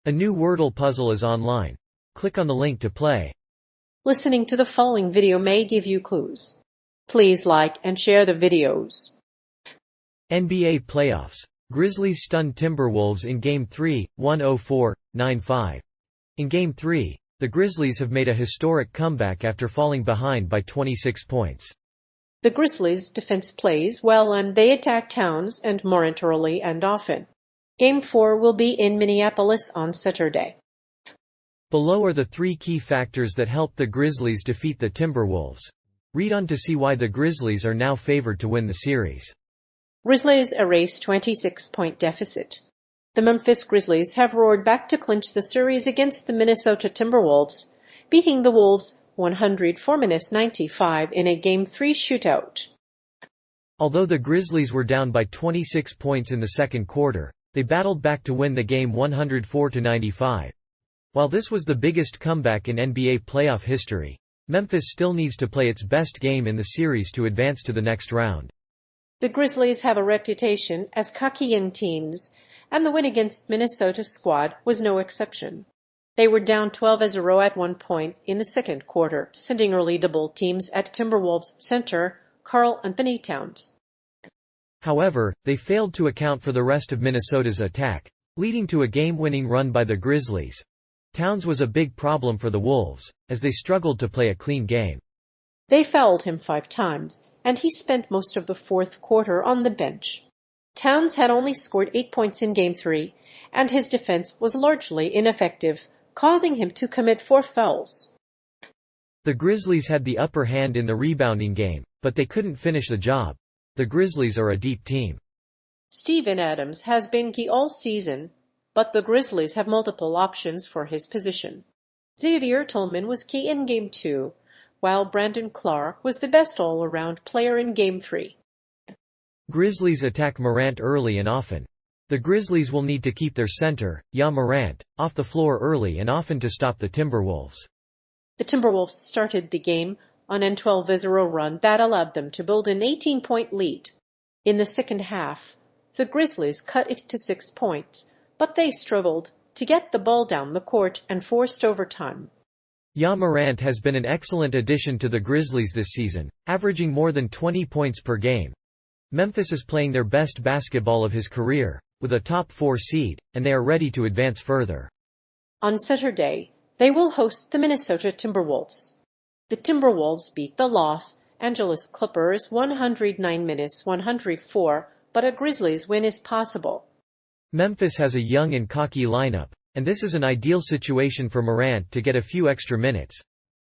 A new Wordle puzzle is online. Click on the link to play. Listening to the following video may give you clues. Please like and share the videos. NBA Playoffs. Grizzlies stunned Timberwolves in Game 3, 104-95. In Game 3, the Grizzlies have made a historic comeback after falling behind by 26 points. The Grizzlies' defense plays well and they attack Towns and Morant early and often. Game 4 will be in Minneapolis on Saturday. Below are the 3 key factors that helped the Grizzlies defeat the Timberwolves. Read on to see why the Grizzlies are now favored to win the series. Grizzlies erase 26-point deficit. The Memphis Grizzlies have roared back to clinch the series against the Minnesota Timberwolves, beating the Wolves 104-95 in a Game 3 shootout. Although the Grizzlies were down by 26 points in the second quarter, they battled back to win the game 104-95. While this was the biggest comeback in NBA playoff history, Memphis still needs to play its best game in the series to advance to the next round. The Grizzlies have a reputation as cocky young teams, and the win against Minnesota's squad was no exception. They were down 12-0 at one point in the second quarter, sending early double teams at Timberwolves center Karl Anthony Towns. However, they failed to account for the rest of Minnesota's attack, leading to a game-winning run by the Grizzlies. Towns was a big problem for the Wolves, as they struggled to play a clean game. They fouled him 5 times, and he spent most of the fourth quarter on the bench. Towns had only scored 8 points in Game 3, and his defense was largely ineffective, causing him to commit 4 fouls. The Grizzlies had the upper hand in the rebounding game, but they couldn't finish the job. The Grizzlies are a deep team. Steven Adams has been key all season, but the Grizzlies have multiple options for his position. Xavier Tillman was key in Game 2, while Brandon Clark was the best all-around player in Game 3. Grizzlies attack Morant early and often. The Grizzlies will need to keep their center, Ja Morant, off the floor early and often to stop the Timberwolves. The Timberwolves started the game on a 12-0 run that allowed them to build an 18-point lead. In the second half, the Grizzlies cut it to 6 points, but they struggled to get the ball down the court and forced overtime. Ja Morant has been an excellent addition to the Grizzlies this season, averaging more than 20 points per game. Memphis is playing their best basketball of his career, with a top 4 seed, and they are ready to advance further. On Saturday, they will host the Minnesota Timberwolves. The Timberwolves beat the Los Angeles Clippers 109-104, but a Grizzlies win is possible. Memphis has a young and cocky lineup, and this is an ideal situation for Morant to get a few extra minutes.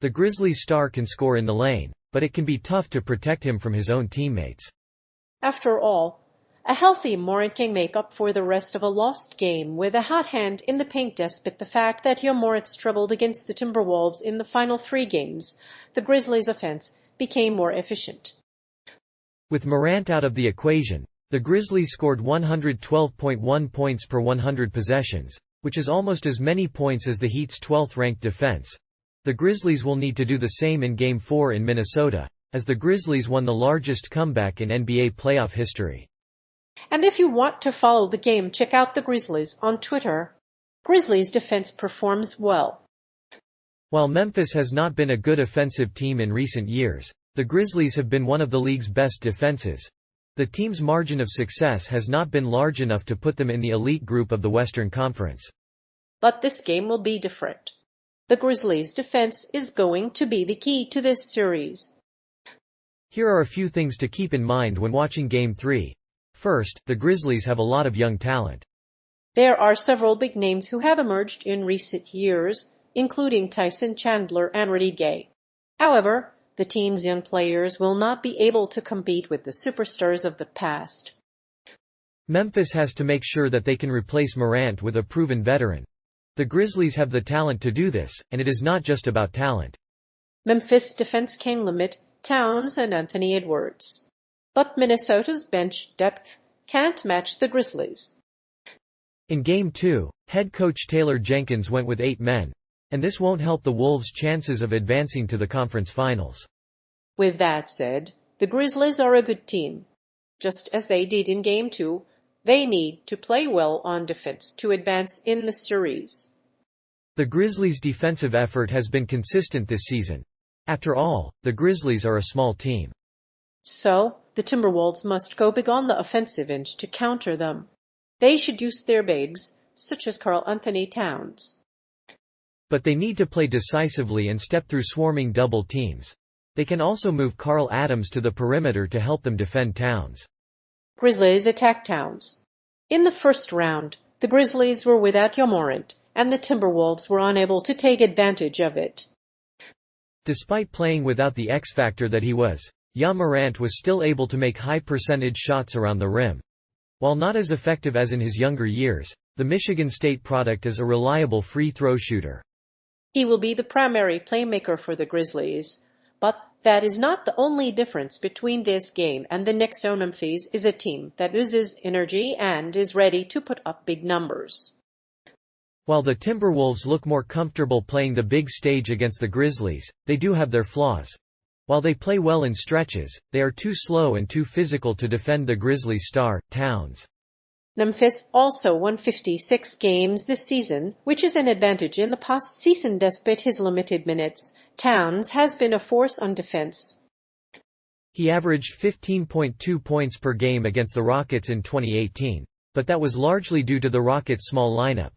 The Grizzlies star can score in the lane, but it can be tough to protect him from his own teammates. After all, a healthy Morant can make up for the rest of a lost game with a hot hand in the paint. Despite the fact that Ja Morant struggled against the Timberwolves in the final 3 games, the Grizzlies' offense became more efficient. With Morant out of the equation, the Grizzlies scored 112.1 points per 100 possessions, which is almost as many points as the Heat's 12th-ranked defense. The Grizzlies will need to do the same in Game 4 in Minnesota, as the Grizzlies won the largest comeback in NBA playoff history. And if you want to follow the game, check out the Grizzlies on Twitter. Grizzlies defense performs well. While Memphis has not been a good offensive team in recent years, the Grizzlies have been one of the league's best defenses. The team's margin of success has not been large enough to put them in the elite group of the Western Conference. But this game will be different. The Grizzlies' defense is going to be the key to this series. Here are a few things to keep in mind when watching Game 3. First, the Grizzlies have a lot of young talent. There are several big names who have emerged in recent years, including Tyson Chandler and Rudy Gay. However, the team's young players will not be able to compete with the superstars of the past. Memphis has to make sure that they can replace Morant with a proven veteran. The Grizzlies have the talent to do this, and it is not just about talent. Memphis' defense can limit Towns and Anthony Edwards. But Minnesota's bench depth can't match the Grizzlies. In Game 2, head coach Taylor Jenkins went with 8 men, and this won't help the Wolves' chances of advancing to the conference finals. With that said, the Grizzlies are a good team. Just as they did in Game 2, They need to play well on defense to advance in the series. The Grizzlies' defensive effort has been consistent this season. After all, the Grizzlies are a small team. So, the Timberwolves must go big on the offensive end to counter them. They should use their bigs, such as Karl Anthony Towns. But they need to play decisively and step through swarming double teams. They can also move Karl Adams to the perimeter to help them defend Towns. Grizzlies attack Towns. In the first round, the Grizzlies were without Ja Morant, and the Timberwolves were unable to take advantage of it. Despite playing without the X-factor that he was, Ja Morant was still able to make high-percentage shots around the rim. While not as effective as in his younger years, the Michigan State product is a reliable free-throw shooter. He will be the primary playmaker for the Grizzlies, but that is not the only difference between this game and the next. Memphis is a team that oozes energy and is ready to put up big numbers. While the Timberwolves look more comfortable playing the big stage against the Grizzlies, they do have their flaws. While they play well in stretches, they are too slow and too physical to defend the Grizzlies' star, Towns. Memphis also won 56 games this season, which is an advantage in the postseason despite his limited minutes. Towns has been a force on defense. He averaged 15.2 points per game against the Rockets in 2018, but that was largely due to the Rockets' small lineup.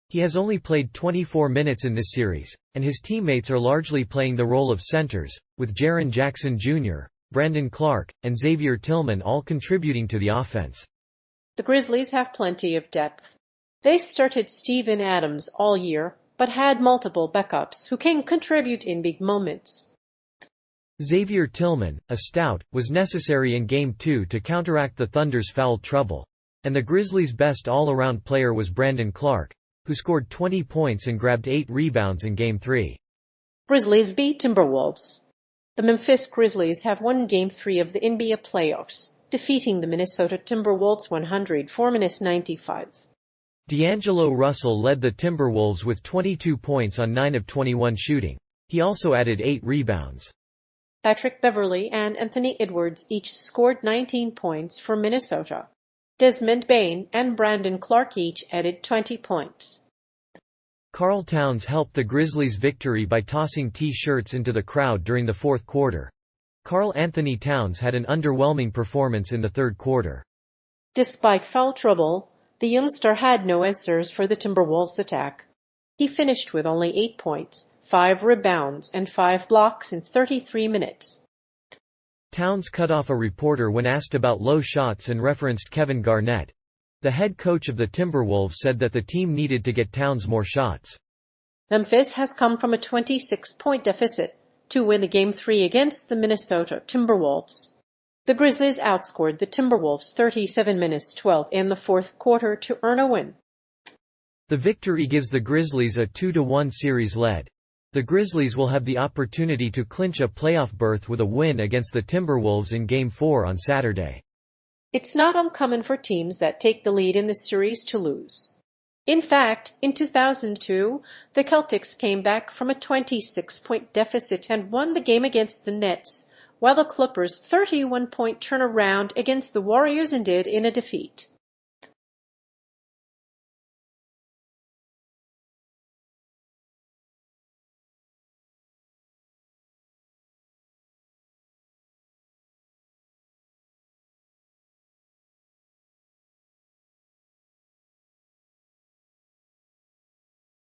He has only played 24 minutes in this series, and his teammates are largely playing the role of centers, with Jaren Jackson Jr., Brandon Clark, and Xavier Tillman all contributing to the offense. The Grizzlies have plenty of depth. They started Steven Adams all year, but had multiple backups who can contribute in big moments. Xavier Tillman, a stout, was necessary in Game 2 to counteract the Thunder's foul trouble, and the Grizzlies' best all-around player was Brandon Clark, who scored 20 points and grabbed 8 rebounds in Game 3. Grizzlies beat Timberwolves. The Memphis Grizzlies have won Game 3 of the NBA playoffs, defeating the Minnesota Timberwolves 104-95. D'Angelo Russell led the Timberwolves with 22 points on 9 of 21 shooting. He also added 8 rebounds. Patrick Beverley and Anthony Edwards each scored 19 points for Minnesota. Desmond Bane and Brandon Clark each added 20 points. Karl Towns helped the Grizzlies' victory by tossing T-shirts into the crowd during the fourth quarter. Karl Anthony Towns had an underwhelming performance in the third quarter. Despite foul trouble, the youngster had no answers for the Timberwolves' attack. He finished with only 8 points, 5 rebounds, and 5 blocks in 33 minutes. Towns cut off a reporter when asked about low shots and referenced Kevin Garnett. The head coach of the Timberwolves said that the team needed to get Towns more shots. Memphis has come from a 26-point deficit to win the Game 3 against the Minnesota Timberwolves. The Grizzlies outscored the Timberwolves 37-12 in the fourth quarter to earn a win. The victory gives the Grizzlies a 2-1 series lead. The Grizzlies will have the opportunity to clinch a playoff berth with a win against the Timberwolves in Game 4 on Saturday. It's not uncommon for teams that take the lead in this series to lose. In fact, in 2002, the Celtics came back from a 26-point deficit and won the game against the Nets, while the Clippers' 31-point turnaround against the Warriors ended in a defeat.